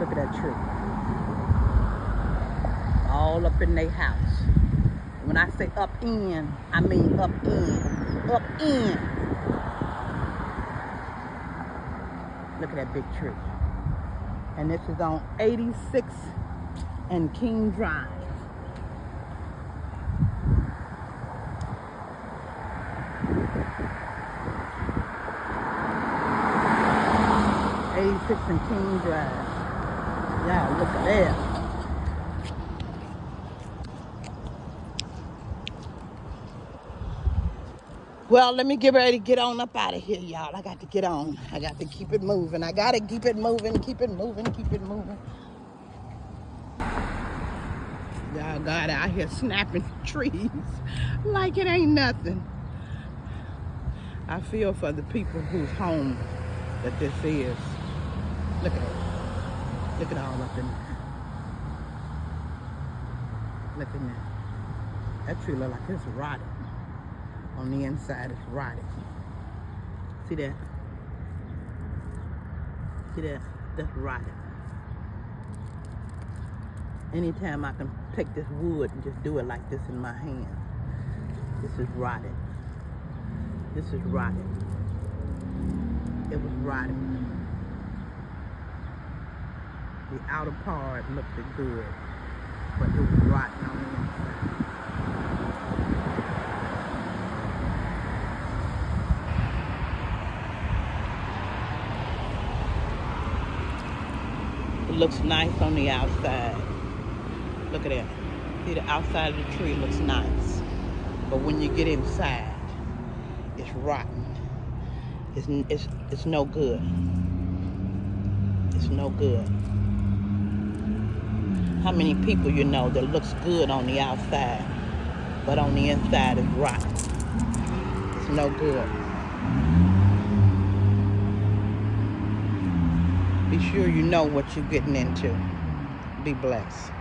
Look at that tree. All up in their house. When I say up in, I mean up in. Up in. Look at that big tree. And this is on 86 and King Drive. And King Drive. Y'all look at that. Well, let me get ready to get on up out of here, y'all. I got to get on. I got to keep it moving. I got to keep it moving, keep it moving, keep it moving. Y'all got out here snapping trees like it ain't nothing. I feel for the people whose home that this is. Look at it. Look at all up in there. Look in there. That tree look like it's rotted. On the inside, it's rotted. See that? See that? That's rotted. Anytime I can take this wood and just do it like this in my hand. This is rotted. This is rotted. It was rotted. The outer part looked good, but it was rotten on the inside. It looks nice on the outside. Look at that. See, the outside of the tree looks nice. But when you get inside, it's rotten. It's no good. It's no good. How many people you know that looks good on the outside, but on the inside is rotten? It's no good. Be sure you know what you're getting into. Be blessed.